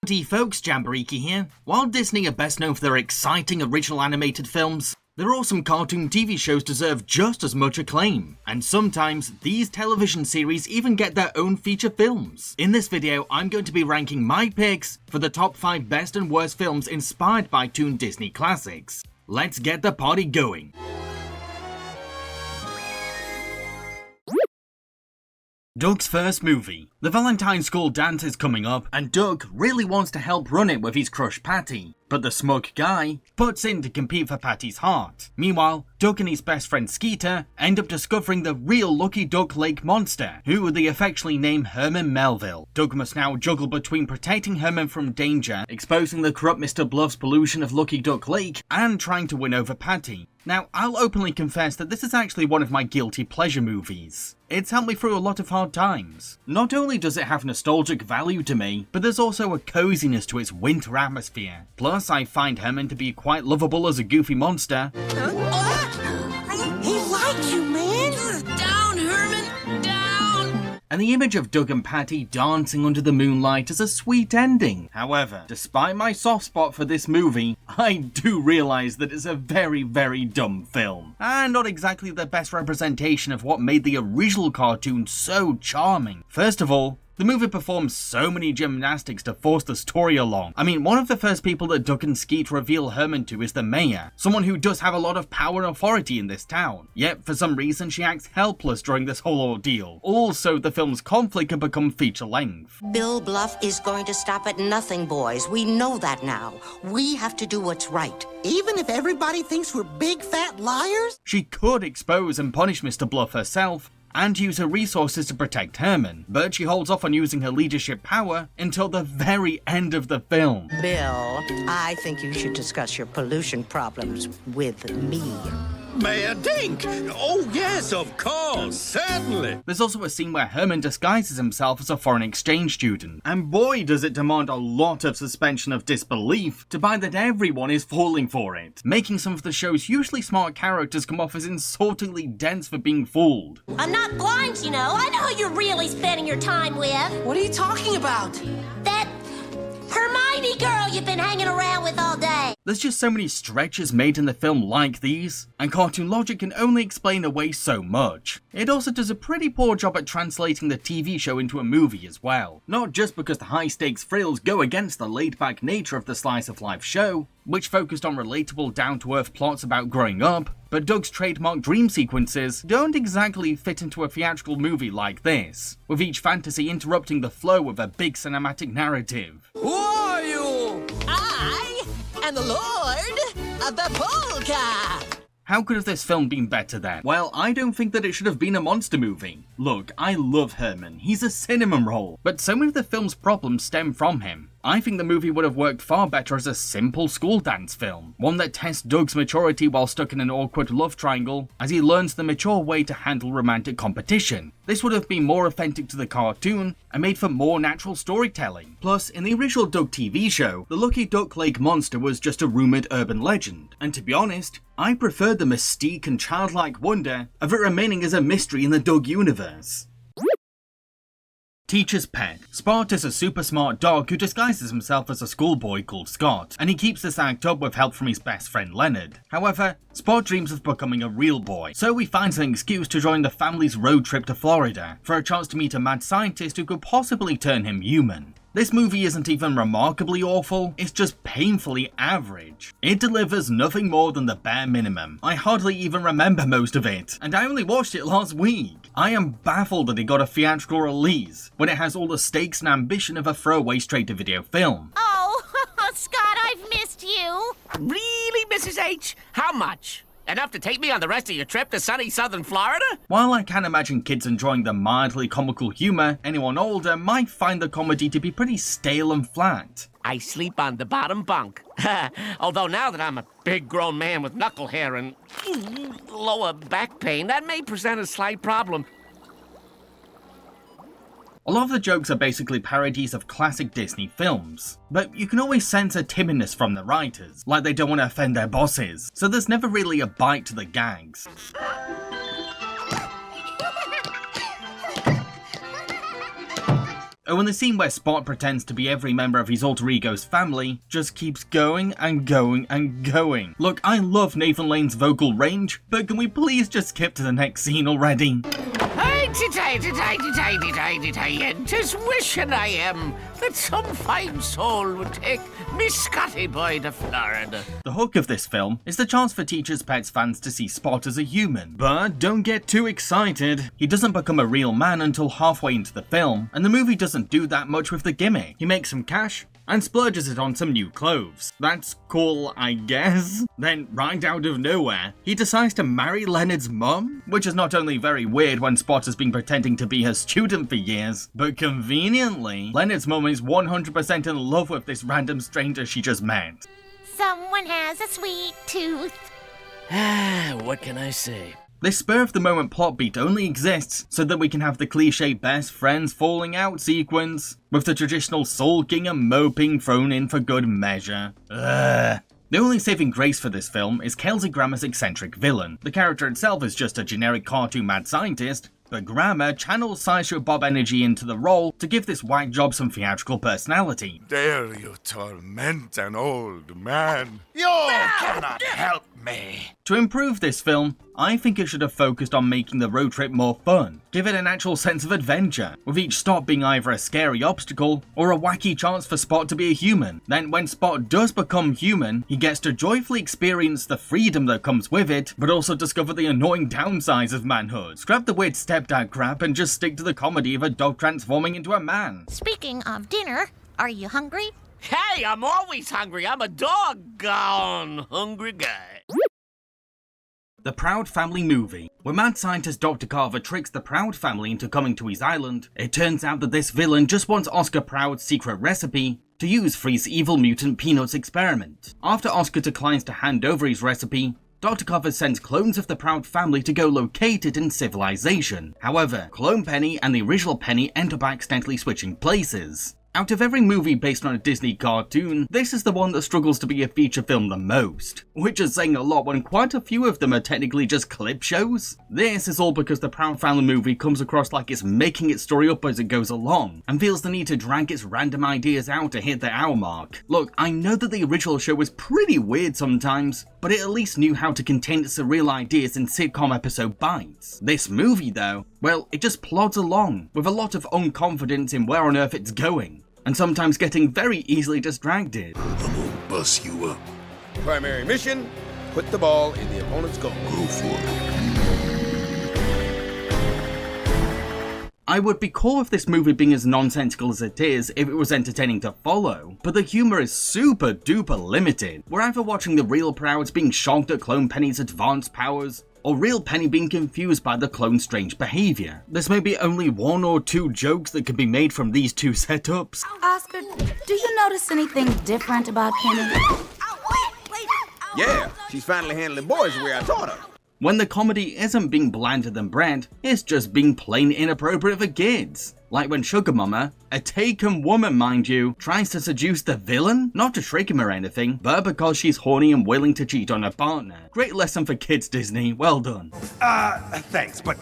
Howdy folks, Jambareeqi here. While Disney are best known for their exciting original animated films, their awesome cartoon TV shows deserve just as much acclaim, and sometimes these television series even get their own feature films. In this video, I'm going to be ranking my picks for the top 5 best and worst films inspired by toon Disney classics. Let's get the party going. Doug's first movie. The Valentine's School dance is coming up, and Doug really wants to help run it with his crush Patty. But the smug guy puts in to compete for Patty's heart. Meanwhile, Doug and his best friend Skeeter end up discovering the real Lucky Duck Lake monster, who they affectionately name Herman Melville. Doug must now juggle between protecting Herman from danger, exposing the corrupt Mr. Bluff's pollution of Lucky Duck Lake, and trying to win over Patty. Now, I'll openly confess that this is actually one of my guilty pleasure movies. It's helped me through a lot of hard times. Not only does it have nostalgic value to me, but there's also a coziness to its winter atmosphere. Plus, I find Herman to be quite lovable as a goofy monster. He likes you, man! Down, Herman! Down! And the image of Doug and Patty dancing under the moonlight is a sweet ending. However, despite my soft spot for this movie, I do realise that it's a very, very dumb film. And not exactly the best representation of what made the original cartoon so charming. First of all, the movie performs so many gymnastics to force the story along. I mean, one of the first people that Doug and Skeet reveal Herman to is the mayor, someone who does have a lot of power and authority in this town. Yet, for some reason, she acts helpless during this whole ordeal. Also, the film's conflict can become feature-length. Bill Bluff is going to stop at nothing, boys. We know that now. We have to do what's right. Even if everybody thinks we're big fat liars? She could expose and punish Mr. Bluff herself, and use her resources to protect Herman, but she holds off on using her leadership power until the very end of the film. Bill, I think you should discuss your pollution problems with me. Mayor Dink! Oh yes, of course, certainly! There's also a scene where Herman disguises himself as a foreign exchange student, and boy does it demand a lot of suspension of disbelief to buy that everyone is falling for it, making some of the show's usually smart characters come off as insultingly dense for being fooled. I'm not blind, you know. I know who you're really spending your time with. What are you talking about? That Hermione girl you've been hanging around with all day. There's just so many stretches made in the film like these, and cartoon logic can only explain away so much. It also does a pretty poor job at translating the TV show into a movie as well. Not just because the high-stakes thrills go against the laid-back nature of the slice of life show, which focused on relatable down-to-earth plots about growing up, but Doug's trademark dream sequences don't exactly fit into a theatrical movie like this, with each fantasy interrupting the flow of a big cinematic narrative. Who are you? I am the Lord of the Polka! How could have this film been better then? Well, I don't think that it should have been a monster movie. Look, I love Herman, he's a cinnamon roll, but so many of the film's problems stem from him. I think the movie would have worked far better as a simple school dance film, one that tests Doug's maturity while stuck in an awkward love triangle as he learns the mature way to handle romantic competition. This would have been more authentic to the cartoon and made for more natural storytelling. Plus, in the original Doug TV show, the Lucky Duck Lake monster was just a rumoured urban legend, and to be honest, I preferred the mystique and childlike wonder of it remaining as a mystery in the Doug universe. Teacher's Pet. Spot is a super smart dog who disguises himself as a schoolboy called Scott, and he keeps this act up with help from his best friend Leonard. However, Spot dreams of becoming a real boy, so he finds an excuse to join the family's road trip to Florida for a chance to meet a mad scientist who could possibly turn him human. This movie isn't even remarkably awful, it's just painfully average. It delivers nothing more than the bare minimum. I hardly even remember most of it, and I only watched it last week. I am baffled that it got a theatrical release, when it has all the stakes and ambition of a throwaway straight-to-video film. Oh, Scott, I've missed you. Really, Mrs. H? How much? Enough to take me on the rest of your trip to sunny southern Florida? While I can imagine kids enjoying the mildly comical humour, anyone older might find the comedy to be pretty stale and flat. I sleep on the bottom bunk. Although now that I'm a big grown man with knuckle hair and lower back pain, that may present a slight problem. A lot of the jokes are basically parodies of classic Disney films, but you can always sense a timidness from the writers, like they don't want to offend their bosses, so there's never really a bite to the gags. Oh, and the scene where Spot pretends to be every member of his alter ego's family just keeps going and going and going. Look, I love Nathan Lane's vocal range, but can we please just skip to the next scene already? And 'tis wishing I am that some fine soul would take me Scotty boy to Florida. The hook of this film is the chance for Teacher's Pet's fans to see Spot as a human. But don't get too excited. He doesn't become a real man until halfway into the film, and the movie doesn't do that much with the gimmick. He makes some cash and splurges it on some new clothes. That's cool, I guess. Then, right out of nowhere, he decides to marry Leonard's mum, which is not only very weird when Spot has been pretending to be her student for years, but conveniently, Leonard's mum is 100% in love with this random stranger she just met. Someone has a sweet tooth. What can I say? This spur-of-the-moment plot beat only exists so that we can have the cliché best friends falling out sequence, with the traditional sulking and moping thrown in for good measure. Ugh. The only saving grace for this film is Kelsey Grammer's eccentric villain. The character itself is just a generic cartoon mad scientist, but Grammer channels Sideshow Bob energy into the role to give this whack job some theatrical personality. Dare you torment an old man? You cannot help me. To improve this film, I think it should have focused on making the road trip more fun. Give it an actual sense of adventure, with each stop being either a scary obstacle or a wacky chance for Spot to be a human. Then when Spot does become human, he gets to joyfully experience the freedom that comes with it, but also discover the annoying downsides of manhood. Scrap the weird stepdad crap and just stick to the comedy of a dog transforming into a man. Speaking of dinner, are you hungry? Hey, I'm always hungry. I'm a doggone hungry guy. The Proud Family movie. When mad scientist Dr. Carver tricks the Proud family into coming to his island, it turns out that this villain just wants Oscar Proud's secret recipe to use for his evil mutant Peanuts experiment. After Oscar declines to hand over his recipe, Dr. Carver sends clones of the Proud family to go locate it in civilization. However, Clone Penny and the original Penny end up accidentally switching places. Out of every movie based on a Disney cartoon, this is the one that struggles to be a feature film the most, which is saying a lot when quite a few of them are technically just clip shows. This is all because the Proud Family movie comes across like it's making its story up as it goes along, and feels the need to drag its random ideas out to hit the hour mark. Look, I know that the original show was pretty weird sometimes, but it at least knew how to contain its surreal ideas in sitcom episode bites. This movie though, well, it just plods along, with a lot of unconfidence in where on earth it's going, and sometimes getting very easily distracted. I'm gonna bust you up. Primary mission, put the ball in the opponent's goal. Go for it. I would be cool with this movie being as nonsensical as it is if it was entertaining to follow, but the humour is super duper limited. We're either watching the real Prouds being shocked at Clone Penny's advanced powers, or real Penny being confused by the clone's strange behaviour. There's maybe only one or two jokes that can be made from these two setups. Oscar, do you notice anything different about Penny? Yeah, she's finally handling boys the way I taught her. When the comedy isn't being blander than bread, it's just being plain inappropriate for kids. Like when Sugar Mama, a taken woman mind you, tries to seduce the villain, not to trick him or anything, but because she's horny and willing to cheat on her partner. Great lesson for kids, Disney, well done. Thanks, but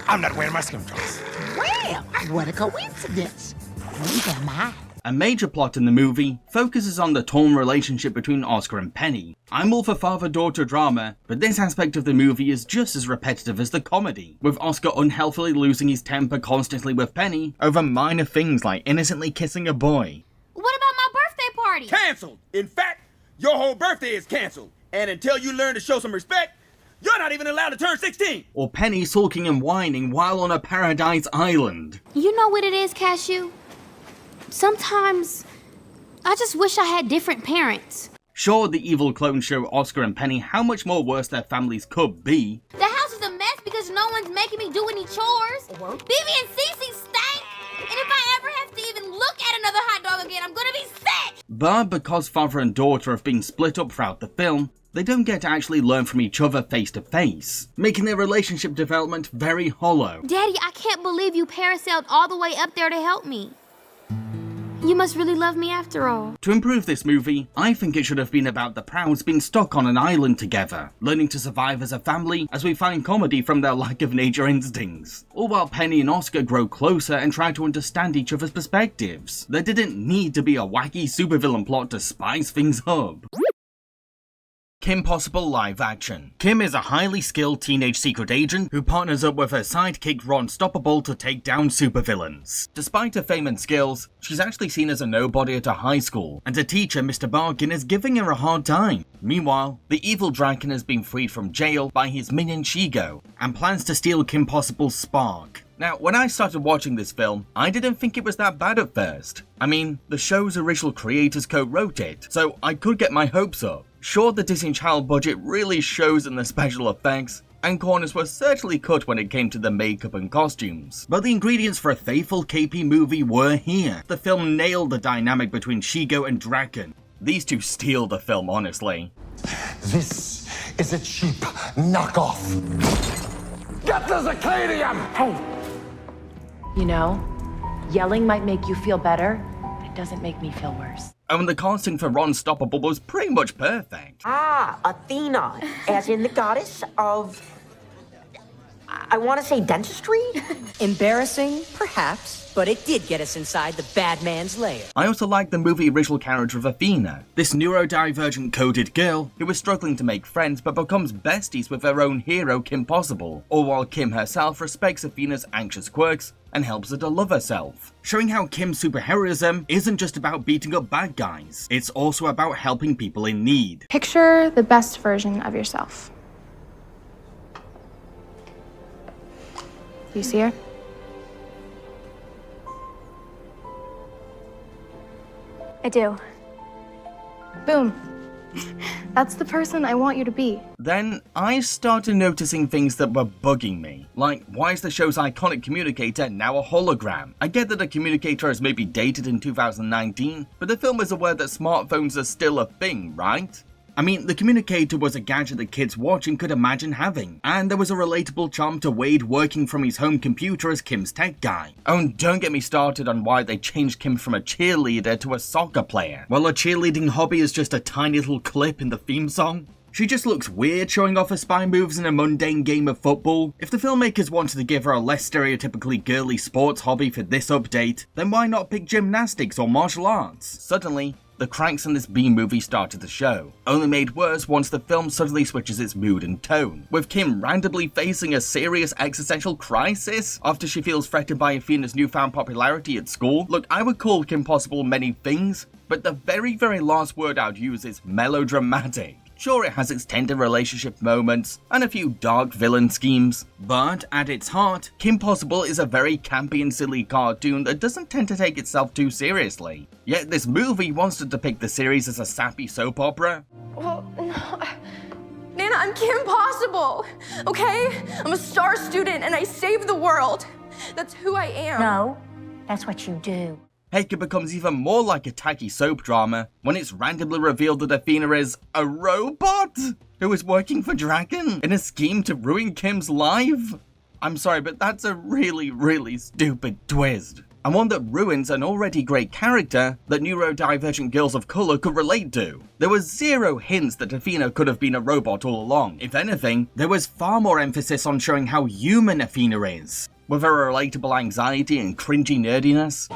I'm not wearing my skin tones. Well, what a coincidence. Neither am I. A major plot in the movie focuses on the torn relationship between Oscar and Penny. I'm all for father-daughter drama, but this aspect of the movie is just as repetitive as the comedy, with Oscar unhealthily losing his temper constantly with Penny over minor things like innocently kissing a boy. What about my birthday party? Canceled. In fact, your whole birthday is canceled. And until you learn to show some respect, you're not even allowed to turn 16. Or Penny sulking and whining while on a paradise island. You know what it is, Cashew? Sometimes, I just wish I had different parents. Sure, the evil clones show Oscar and Penny how much more worse their families could be. The house is a mess because no one's making me do any chores. Vivi and Cece stink. And if I ever have to even look at another hot dog again, I'm gonna be sick. But because father and daughter have been split up throughout the film, they don't get to actually learn from each other face to face, making their relationship development very hollow. Daddy, I can't believe you parasailed all the way up there to help me. You must really love me after all. To improve this movie, I think it should have been about the Prouds being stuck on an island together, learning to survive as a family as we find comedy from their lack of nature instincts. All while Penny and Oscar grow closer and try to understand each other's perspectives. There didn't need to be a wacky supervillain plot to spice things up. Kim Possible live action. Kim is a highly skilled teenage secret agent who partners up with her sidekick Ron Stoppable to take down supervillains. Despite her fame and skills, she's actually seen as a nobody at her high school, and her teacher, Mr. Barkin, is giving her a hard time. Meanwhile, the evil Draken has been freed from jail by his minion Shigo, and plans to steal Kim Possible's spark. Now, when I started watching this film, I didn't think it was that bad at first. I mean, the show's original creators co-wrote it, so I could get my hopes up. Sure, the Disney Channel budget really shows in the special effects, and corners were certainly cut when it came to the makeup and costumes. But the ingredients for a faithful KP movie were here. The film nailed the dynamic between Shigo and Draken. These two steal the film, honestly. This is a cheap knockoff. Get the Zircadium! Hey, you know, yelling might make you feel better, but it doesn't make me feel worse. And the casting for Ron Stoppable was pretty much perfect. Ah, Athena, as in the goddess of, I want to say dentistry? Embarrassing, perhaps, but it did get us inside the bad man's lair. I also like the movie original character of Athena, this neurodivergent coded girl who is struggling to make friends but becomes besties with her own hero Kim Possible, all while Kim herself respects Athena's anxious quirks and helps her to love herself, showing how Kim's superheroism isn't just about beating up bad guys, it's also about helping people in need. Picture the best version of yourself. Do you see her? I do. Boom. That's the person I want you to be. Then I started noticing things that were bugging me. Like, why is the show's iconic communicator now a hologram? I get that a communicator is maybe dated in 2019, but the film is aware that smartphones are still a thing, right? I mean, the communicator was a gadget that kids watching could imagine having, and there was a relatable charm to Wade working from his home computer as Kim's tech guy. Oh, and don't get me started on why they changed Kim from a cheerleader to a soccer player. Well, her cheerleading hobby is just a tiny little clip in the theme song. She just looks weird showing off her spy moves in a mundane game of football. If the filmmakers wanted to give her a less stereotypically girly sports hobby for this update, then why not pick gymnastics or martial arts? Suddenly, the cracks in this B-movie started to show, only made worse once the film suddenly switches its mood and tone, with Kim randomly facing a serious existential crisis after she feels threatened by Athena's newfound popularity at school. Look, I would call Kim Possible many things, but the very last word I'd use is melodramatic. Sure, it has its tender relationship moments and a few dark villain schemes, but at its heart, Kim Possible is a very campy and silly cartoon that doesn't tend to take itself too seriously. Yet this movie wants to depict the series as a sappy soap opera. Well, no. Nana, I'm Kim Possible, okay? I'm a star student and I save the world. That's who I am. No, that's what you do. Heck, it becomes even more like a tacky soap drama when it's randomly revealed that Athena is a robot who is working for Draken in a scheme to ruin Kim's life. I'm sorry, but that's a really stupid twist. And one that ruins an already great character that neurodivergent girls of color could relate to. There was zero hints that Athena could have been a robot all along. If anything, there was far more emphasis on showing how human Athena is, with her relatable anxiety and cringy nerdiness.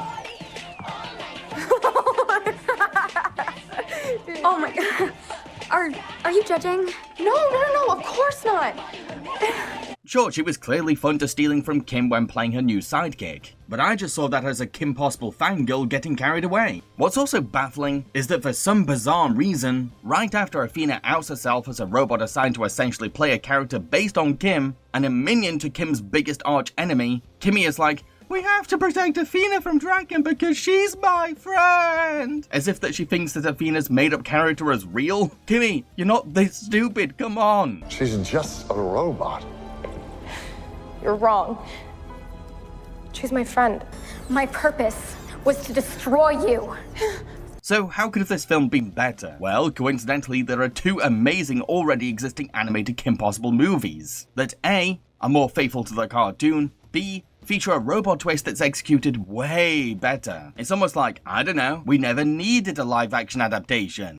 Oh my god. Are you judging? No, of course not. Sure, she was clearly fun to stealing from Kim when playing her new sidekick, but I just saw that as a Kim Possible fangirl getting carried away. What's also baffling is that for some bizarre reason, right after Athena outs herself as a robot assigned to essentially play a character based on Kim, and a minion to Kim's biggest arch enemy, Kimmy is like, "We have to protect Athena from Draken because she's my friend!" As if that she thinks that Athena's made-up character is real. Kimmy, you're not this stupid, come on. She's just a robot. You're wrong. She's my friend. My purpose was to destroy you. So how could have this film been better? Well, coincidentally, there are two amazing already existing animated Kim Possible movies that A, are more faithful to the cartoon, B, feature a robot twist that's executed way better. It's almost like, I don't know, we never needed a live-action adaptation.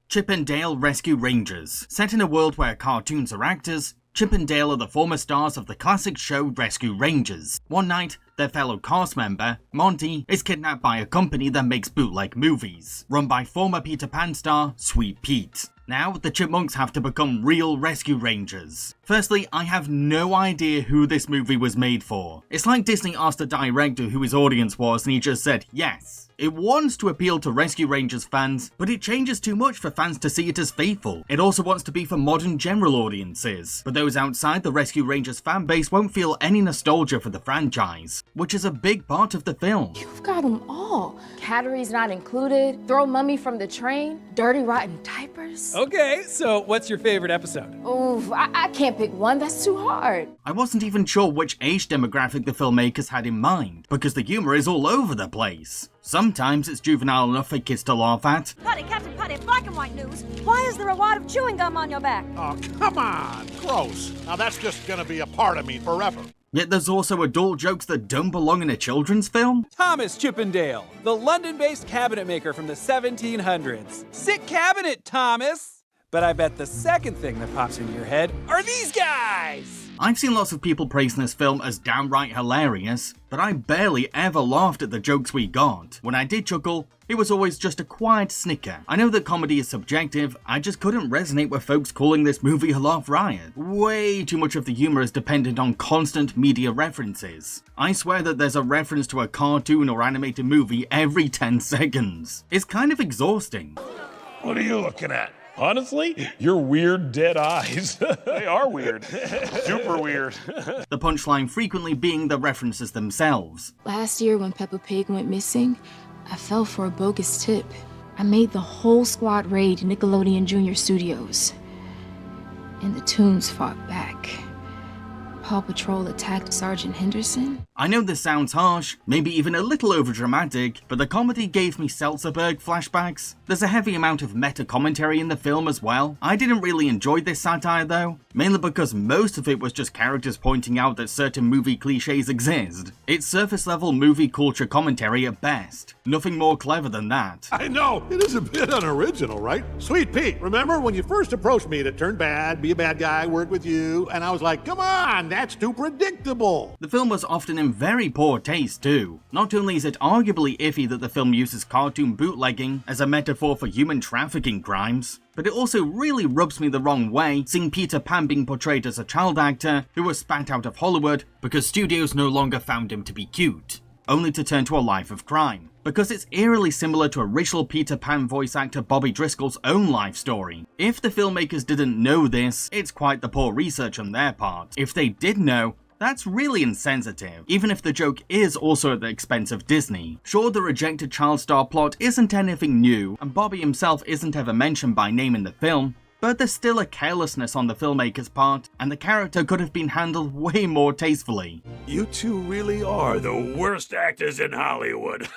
Chip and Dale Rescue Rangers. Set in a world where cartoons are actors, Chip and Dale are the former stars of the classic show Rescue Rangers. One night, their fellow cast member, Monty, is kidnapped by a company that makes bootleg movies, run by former Peter Pan star Sweet Pete. Now, the Chipmunks have to become real Rescue Rangers. Firstly, I have no idea who this movie was made for. It's like Disney asked the director who his audience was and he just said yes. It wants to appeal to Rescue Rangers fans, but it changes too much for fans to see it as faithful. It also wants to be for modern general audiences, but those outside the Rescue Rangers fan base won't feel any nostalgia for the franchise, which is a big part of the film. You've got them all. Cattery's not included, throw mummy from the train, dirty rotten diapers. Okay, so what's your favorite episode? Oof, I can't pick one, that's too hard. I wasn't even sure which age demographic the filmmakers had in mind, because the humor is all over the place. Sometimes it's juvenile enough for kids to laugh at. Putty, Captain Putty, black and white news. Why is there a wad of chewing gum on your back? Oh, come on. Gross. Now that's just gonna be a part of me forever. Yet there's also adult jokes that don't belong in a children's film. Thomas Chippendale, the London-based cabinet maker from the 1700s. Sick cabinet, Thomas! But I bet the second thing that pops into your head are these guys! I've seen lots of people praising this film as downright hilarious, but I barely ever laughed at the jokes we got. When I did chuckle, it was always just a quiet snicker. I know that comedy is subjective, I just couldn't resonate with folks calling this movie a laugh riot. Way too much of the humor is dependent on constant media references. I swear that there's a reference to a cartoon or animated movie every 10 seconds. It's kind of exhausting. What are you looking at? Honestly, your weird dead eyes. They are weird. Super weird. The punchline frequently being the references themselves. Last year when Peppa Pig went missing, I fell for a bogus tip. I made the whole squad raid Nickelodeon Junior Studios. And the Toons fought back. Paw Patrol attacked Sergeant Henderson. I know this sounds harsh, maybe even a little overdramatic, but the comedy gave me Seltzerberg flashbacks. There's a heavy amount of meta-commentary in the film as well. I didn't really enjoy this satire though, mainly because most of it was just characters pointing out that certain movie cliches exist. It's surface-level movie culture commentary at best. Nothing more clever than that. I know, it is a bit unoriginal, right? Sweet Pete, remember when you first approached me to turn bad, be a bad guy, work with you, and I was like, come on, that's too predictable. The film was often in very poor taste too. Not only is it arguably iffy that the film uses cartoon bootlegging as a metaphor for human trafficking crimes, but it also really rubs me the wrong way seeing Peter Pan being portrayed as a child actor who was spat out of Hollywood because studios no longer found him to be cute, only to turn to a life of crime. Because it's eerily similar to original Peter Pan voice actor Bobby Driscoll's own life story. If the filmmakers didn't know this, it's quite the poor research on their part. If they did know, that's really insensitive, even if the joke is also at the expense of Disney. Sure, the rejected child star plot isn't anything new, and Bobby himself isn't ever mentioned by name in the film, but there's still a carelessness on the filmmaker's part, and the character could have been handled way more tastefully. You two really are the worst actors in Hollywood.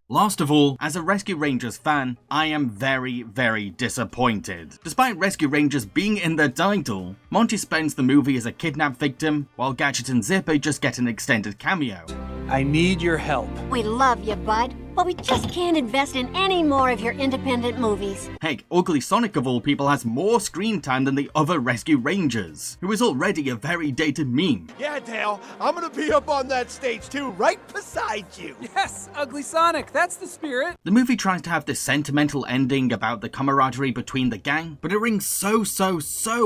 Last of all, as a Rescue Rangers fan, I am very, very disappointed. Despite Rescue Rangers being in the title, Monty spends the movie as a kidnapped victim, while Gadget and Zipper just get an extended cameo. I need your help. We love you, bud, but we just can't invest in any more of your independent movies. Heck, Ugly Sonic of all people has more screen time than the other Rescue Rangers, who is already a very dated meme. Yeah, Dale, I'm gonna be up on that stage too, right beside you. Yes, Ugly Sonic, that's the spirit. The movie tries to have this sentimental ending about the camaraderie between the gang, but it rings so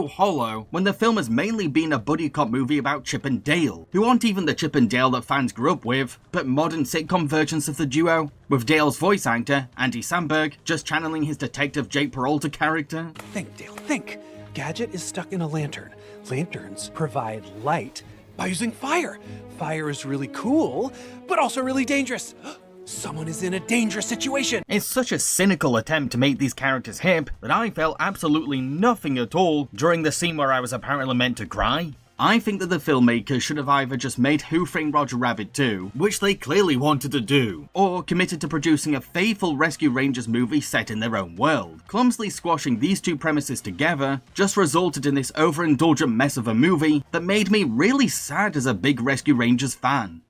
hollow when the film has mainly been a buddy cop movie about Chip and Dale, who aren't even the Chip and Dale that fans grew up with, but modern sitcom versions of the duo, with Dale's voice actor, Andy Samberg, just channeling his Detective Jake Peralta character. Think, Dale, think. Gadget is stuck in a lantern. Lanterns provide light by using fire. Fire is really cool, but also really dangerous. Someone is in a dangerous situation. It's such a cynical attempt to make these characters hip that I felt absolutely nothing at all during the scene where I was apparently meant to cry. I think that the filmmakers should have either just made Who Framed Roger Rabbit 2, which they clearly wanted to do, or committed to producing a faithful Rescue Rangers movie set in their own world. Clumsily squashing these two premises together just resulted in this overindulgent mess of a movie that made me really sad as a big Rescue Rangers fan.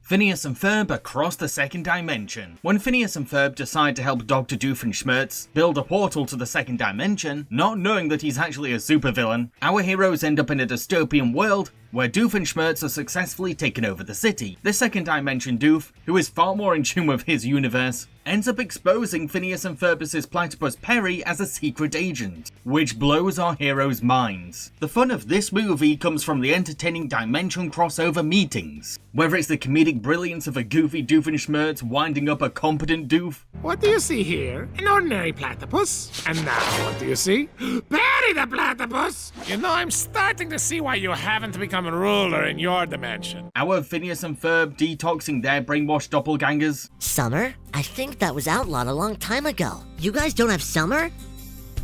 Phineas and Ferb across the second dimension. When Phineas and Ferb decide to help Dr. Doofenshmirtz build a portal to the second dimension, not knowing that he's actually a supervillain, our heroes end up in a dystopian world where Doofenshmirtz has successfully taken over the city. This second dimension Doof, who is far more in tune with his universe, ends up exposing Phineas and Ferbus's platypus Perry as a secret agent, which blows our heroes' minds. The fun of this movie comes from the entertaining dimension crossover meetings, whether it's the comedic brilliance of a goofy Doofenshmirtz winding up a competent Doof. What do you see here? An ordinary platypus. And now, what do you see? Perry the platypus! You know, I'm starting to see why you haven't become a ruler in your dimension. Our Phineas and Ferb detoxing their brainwashed doppelgangers. Summer? I think that was outlawed a long time ago. You guys don't have summer?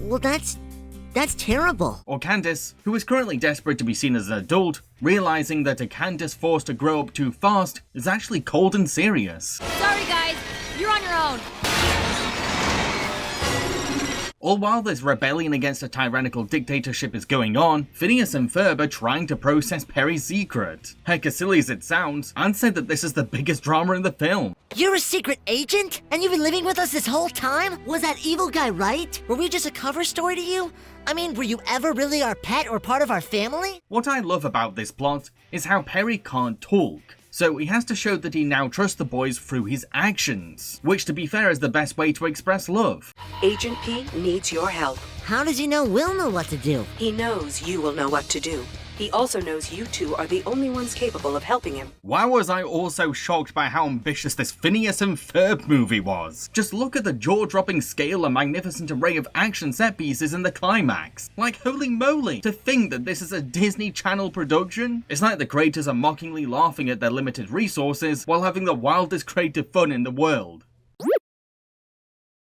Well, that's terrible. Or Candace, who is currently desperate to be seen as an adult, realizing that a Candace forced to grow up too fast is actually cold and serious. Sorry guys, you're on your own. All while this rebellion against a tyrannical dictatorship is going on, Phineas and Ferb are trying to process Perry's secret. Heck, as silly as it sounds, I'd say that this is the biggest drama in the film. You're a secret agent? And you've been living with us this whole time? Was that evil guy right? Were we just a cover story to you? I mean, were you ever really our pet or part of our family? What I love about this plot is how Perry can't talk. So he has to show that he now trusts the boys through his actions, which to be fair is the best way to express love. Agent P needs your help. How does he know we'll know what to do? He knows you will know what to do. He also knows you two are the only ones capable of helping him. Why was I also shocked by how ambitious this Phineas and Ferb movie was? Just look at the jaw-dropping scale and magnificent array of action set pieces in the climax. Like holy moly, to think that this is a Disney Channel production? It's like the creators are mockingly laughing at their limited resources while having the wildest creative fun in the world.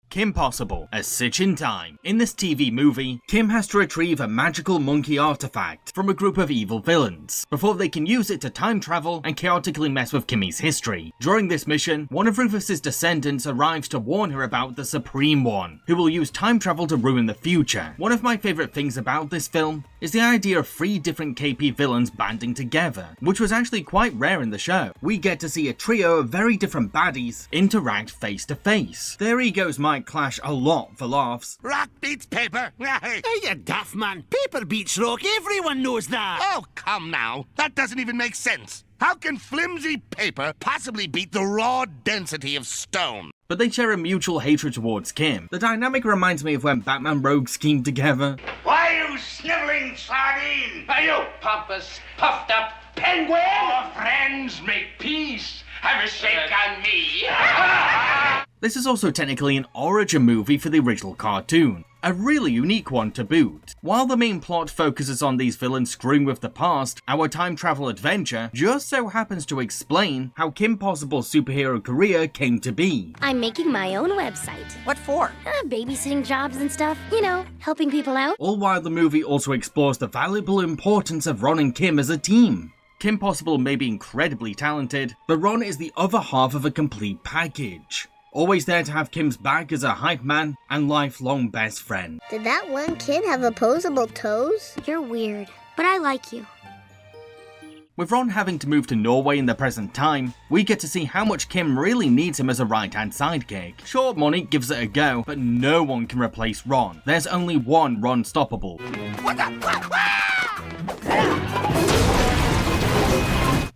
Kim Possible, A Stitch in Time. In this TV movie, Kim has to retrieve a magical monkey artifact from a group of evil villains, before they can use it to time travel and chaotically mess with Kimmy's history. During this mission, one of Rufus's descendants arrives to warn her about the Supreme One, who will use time travel to ruin the future. One of my favourite things about this film is the idea of 3 different KP villains banding together, which was actually quite rare in the show. We get to see a trio of very different baddies interact face to face. Their egos might clash a lot for laughs. Rock beats paper. Hey, you daft man. Paper beats rock. Everyone knows that. Oh, come now. That doesn't even make sense. How can flimsy paper possibly beat the raw density of stone? But they share a mutual hatred towards Kim. The dynamic reminds me of when Batman Rogue schemed together. Why, you sniveling sardine? Are you pompous, puffed up penguin? Our friends make peace. Have a shake on me. This is also technically an origin movie for the original cartoon, a really unique one to boot. While the main plot focuses on these villains screwing with the past, our time travel adventure just so happens to explain how Kim Possible's superhero career came to be. I'm making my own website. What for? Babysitting jobs and stuff. You know, helping people out. All while the movie also explores the valuable importance of Ron and Kim as a team. Kim Possible may be incredibly talented, but Ron is the other half of a complete package. Always there to have Kim's back as a hype man and lifelong best friend. Did that one kid have opposable toes? You're weird, but I like you. With Ron having to move to Norway in the present time, we get to see how much Kim really needs him as a right-hand sidekick. Sure, Monique gives it a go, but no one can replace Ron. There's only one Ron Stoppable. What the?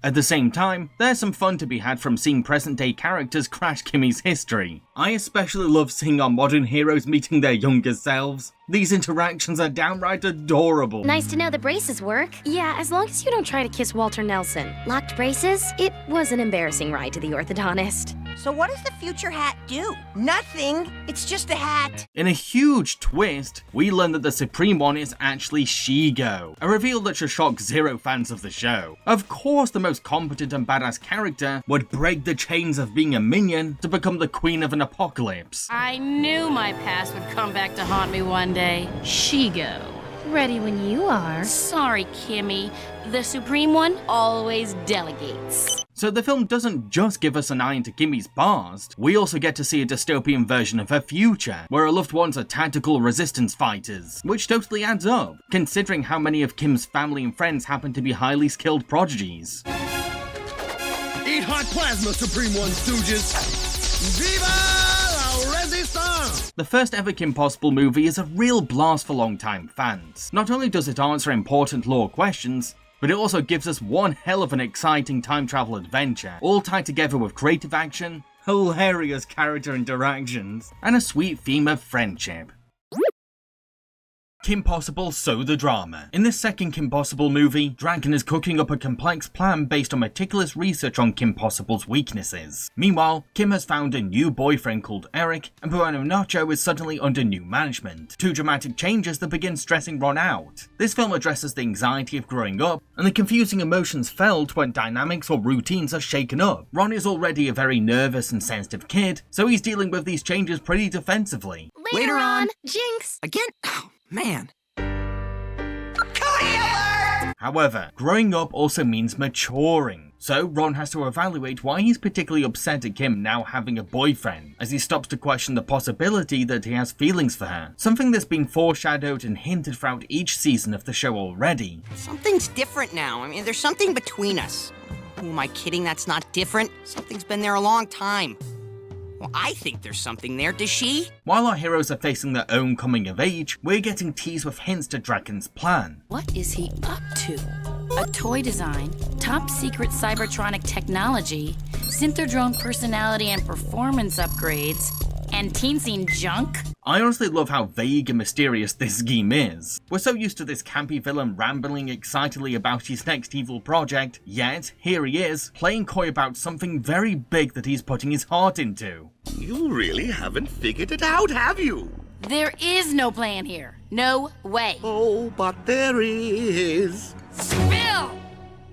At the same time, there's some fun to be had from seeing present-day characters crash Kimmy's history. I especially love seeing our modern heroes meeting their younger selves. These interactions are downright adorable. Nice to know the braces work. Yeah, as long as you don't try to kiss Walter Nelson. Locked braces? It was an embarrassing ride to the orthodontist. So what does the future hat do? Nothing. It's just a hat. In a huge twist, we learn that the Supreme One is actually She-Go, a reveal that should shock zero fans of the show. Of course, the most competent and badass character would break the chains of being a minion to become the queen of an apocalypse. I knew my past would come back to haunt me one day. She-Go. Ready when you are. Sorry, Kimmy. The Supreme One always delegates. So the film doesn't just give us an eye into Kimmy's past, we also get to see a dystopian version of her future, where her loved ones are tactical resistance fighters, which totally adds up, considering how many of Kim's family and friends happen to be highly skilled prodigies. Eat hot plasma, Supreme One stooges! Viva la Resistance! The first ever Kim Possible movie is a real blast for longtime fans. Not only does it answer important lore questions, but it also gives us one hell of an exciting time travel adventure, all tied together with creative action, hilarious character interactions, and a sweet theme of friendship. Kim Possible So the Drama. In this second Kim Possible movie, Draken is cooking up a complex plan based on meticulous research on Kim Possible's weaknesses. Meanwhile, Kim has found a new boyfriend called Eric, and Bueno Nacho is suddenly under new management. Two dramatic changes that begin stressing Ron out. This film addresses the anxiety of growing up, and the confusing emotions felt when dynamics or routines are shaken up. Ron is already a very nervous and sensitive kid, so he's dealing with these changes pretty defensively. Later on. Jinx. Again? Oh, man. However, growing up also means maturing, so Ron has to evaluate why he's particularly upset at Kim now having a boyfriend, as he stops to question the possibility that he has feelings for her, something that's been foreshadowed and hinted throughout each season of the show already. Something's different now. I mean, there's something between us. Who am I kidding? That's not different. Something's been there a long time. Well, I think there's something there. Does she? While our heroes are facing their own coming of age, we're getting teased with hints to Draken's plan. What is he up to? A toy design, top secret Cybertronic technology, Synthrodrone personality and performance upgrades, and teen scene junk? I honestly love how vague and mysterious this scheme is. We're so used to this campy villain rambling excitedly about his next evil project, yet here he is, playing coy about something very big that he's putting his heart into. You really haven't figured it out, have you? There is no plan here. No way. Oh, but there is. Spill!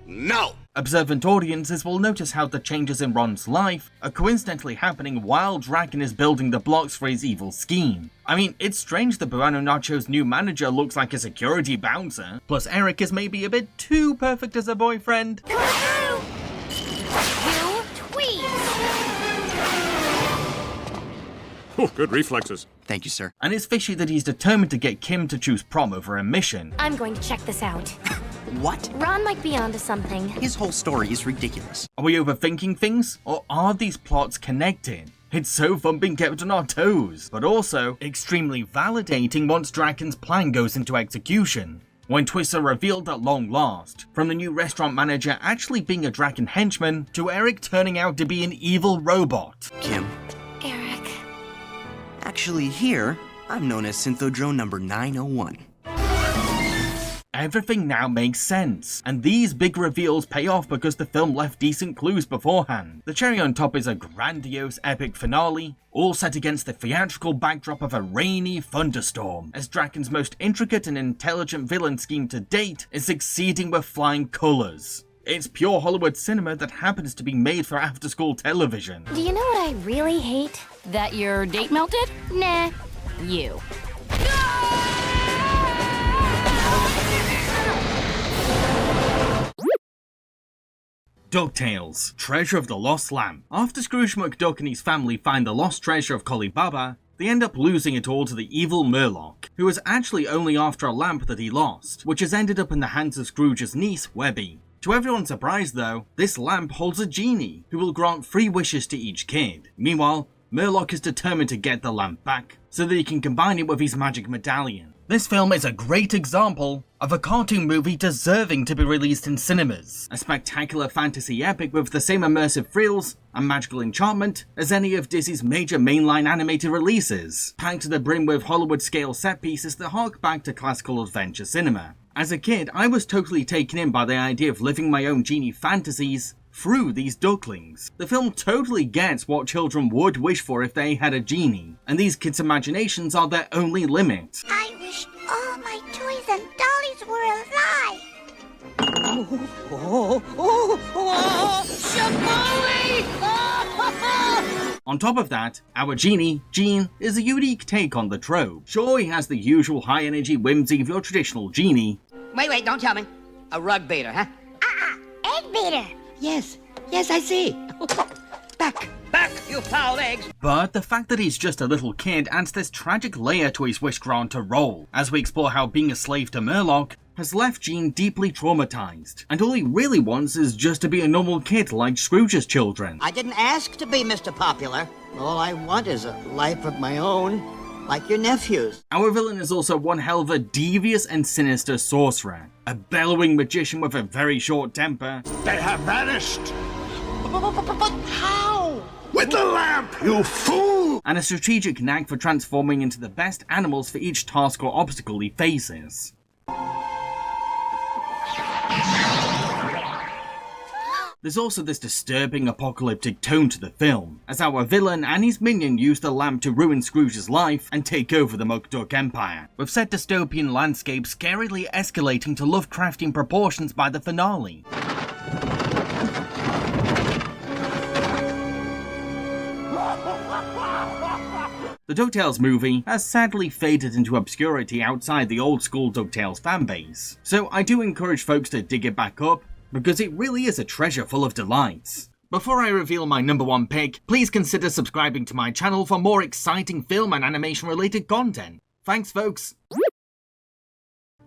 No! Observant audiences will notice how the changes in Ron's life are coincidentally happening while Draken is building the blocks for his evil scheme. I mean, it's strange that Bueno Nacho's new manager looks like a security bouncer, plus Eric is maybe a bit too perfect as a boyfriend. You tweet! Oh, good reflexes. Thank you, sir. And it's fishy that he's determined to get Kim to choose prom over a mission. I'm going to check this out. What? Ron might be onto something. His whole story is ridiculous. Are we overthinking things, or are these plots connected? It's so fun being kept on our toes, but also extremely validating once Draken's plan goes into execution. When twists are revealed at long last, from the new restaurant manager actually being a Draken henchman, to Eric turning out to be an evil robot. Kim. Eric. Actually, here, I'm known as Synthrodrone number 901. Everything now makes sense, and these big reveals pay off because the film left decent clues beforehand. The cherry on top is a grandiose epic finale, all set against the theatrical backdrop of a rainy thunderstorm, as Draken's most intricate and intelligent villain scheme to date is succeeding with flying colours. It's pure Hollywood cinema that happens to be made for after-school television. Do you know what I really hate? That your date melted? Nah. You. DuckTales, Treasure of the Lost Lamp. After Scrooge McDuck and his family find the lost treasure of Collie Baba, they end up losing it all to the evil Murloc, who was actually only after a lamp that he lost, which has ended up in the hands of Scrooge's niece, Webby. To everyone's surprise though, this lamp holds a genie, who will grant 3 wishes to each kid. Meanwhile, Murloc is determined to get the lamp back, so that he can combine it with his magic medallion. This film is a great example of a cartoon movie deserving to be released in cinemas. A spectacular fantasy epic with the same immersive thrills and magical enchantment as any of Disney's major mainline animated releases, packed to the brim with Hollywood-scale set pieces that hark back to classical adventure cinema. As a kid, I was totally taken in by the idea of living my own genie fantasies through these ducklings. The film totally gets what children would wish for if they had a genie, and these kids' imaginations are their only limit. I wish all my toys and dollies were alive. On top of that, our genie, Gene, is a unique take on the trope. Sure, he has the usual high-energy whimsy of your traditional genie. Wait, don't tell me. A rug beater, huh? Egg beater. Yes, I see. Back, you foul eggs. But the fact that he's just a little kid adds this tragic layer to his wish-granter role, as we explore how being a slave to Murloc has left Gene deeply traumatized, and all he really wants is just to be a normal kid like Scrooge's children. I didn't ask to be Mr. Popular. All I want is a life of my own, like your nephew's. Our villain is also one hell of a devious and sinister sorcerer, a bellowing magician with a very short temper. They have vanished. But how? With the lamp, you fool! And a strategic knack for transforming into the best animals for each task or obstacle he faces. There's also this disturbing apocalyptic tone to the film, as our villain and his minion use the lamp to ruin Scrooge's life and take over the Muckduck Empire, with said dystopian landscape scarily escalating to Lovecraftian proportions by the finale. The DuckTales movie has sadly faded into obscurity outside the old school DuckTales fanbase, so I do encourage folks to dig it back up, because it really is a treasure full of delights. Before I reveal my number one pick, please consider subscribing to my channel for more exciting film and animation related content. Thanks folks!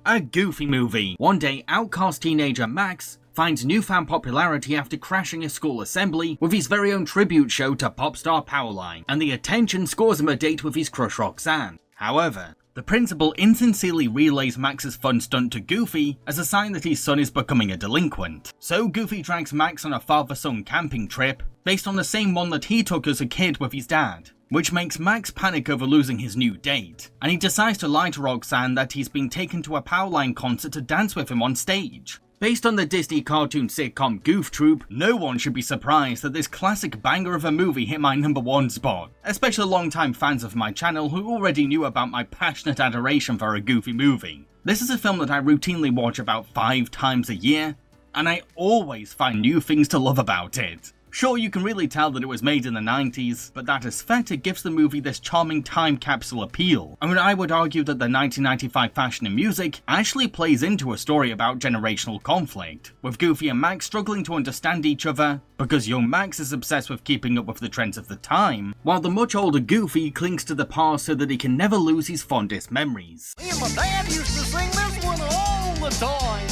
A Goofy movie. One day, outcast teenager Max finds newfound popularity after crashing a school assembly with his very own tribute show to pop star Powerline, and the attention scores him a date with his crush Roxanne. However, the principal insincerely relays Max's fun stunt to Goofy as a sign that his son is becoming a delinquent. So Goofy drags Max on a father-son camping trip, based on the same one that he took as a kid with his dad, which makes Max panic over losing his new date, and he decides to lie to Roxanne that he's been taken to a Powerline concert to dance with him on stage. Based on the Disney cartoon sitcom Goof Troop, no one should be surprised that this classic banger of a movie hit my number one spot, especially longtime fans of my channel who already knew about my passionate adoration for a Goofy movie. This is a film that I routinely watch about 5 times a year, and I always find new things to love about it. Sure, you can really tell that it was made in the 90s, but that aesthetic gives the movie this charming time capsule appeal. I mean, I would argue that the 1995 fashion and music actually plays into a story about generational conflict, with Goofy and Max struggling to understand each other, because young Max is obsessed with keeping up with the trends of the time, while the much older Goofy clings to the past so that he can never lose his fondest memories. Me and my dad used to sing this one all the time.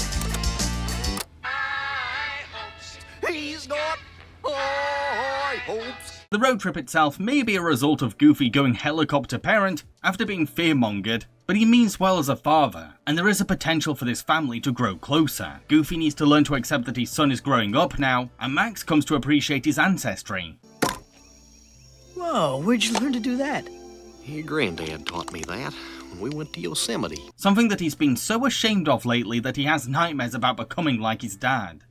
He's got high hopes. The road trip itself may be a result of Goofy going helicopter parent after being fearmongered, but he means well as a father, and there is a potential for this family to grow closer. Goofy needs to learn to accept that his son is growing up now, and Max comes to appreciate his ancestry. Whoa, where'd you learn to do that? Your granddad taught me that when we went to Yosemite. Something that he's been so ashamed of lately that he has nightmares about becoming like his dad.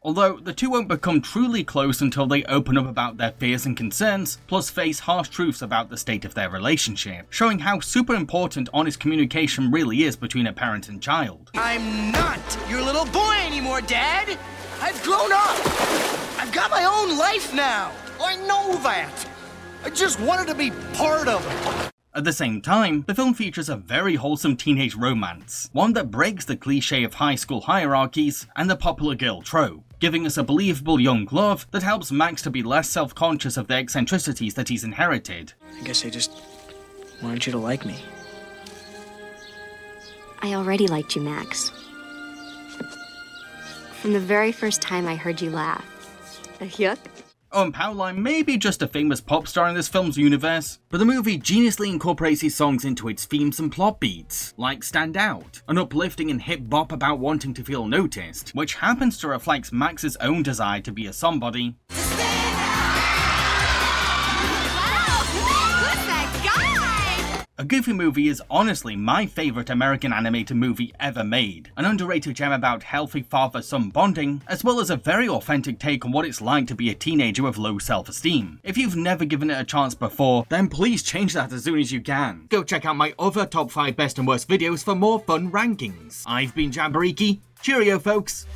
Although, the two won't become truly close until they open up about their fears and concerns, plus face harsh truths about the state of their relationship, showing how super important honest communication really is between a parent and child. I'm not your little boy anymore, Dad. I've grown up. I've got my own life now. I know that. I just wanted to be part of it. At the same time, the film features a very wholesome teenage romance, one that breaks the cliche of high school hierarchies and the popular girl trope, giving us a believable young love that helps Max to be less self-conscious of the eccentricities that he's inherited. I guess I just wanted you to like me. I already liked you, Max. From the very first time I heard you laugh. Yuck. And Powerline may be just a famous pop star in this film's universe, but the movie geniusly incorporates his songs into its themes and plot beats, like Stand Out, an uplifting and hip bop about wanting to feel noticed, which happens to reflect Max's own desire to be a somebody. A Goofy movie is honestly my favourite American animated movie ever made, an underrated gem about healthy father-son bonding, as well as a very authentic take on what it's like to be a teenager with low self-esteem. If you've never given it a chance before, then please change that as soon as you can. Go check out my other top 5 best and worst videos for more fun rankings. I've been Jambareeqi, cheerio folks!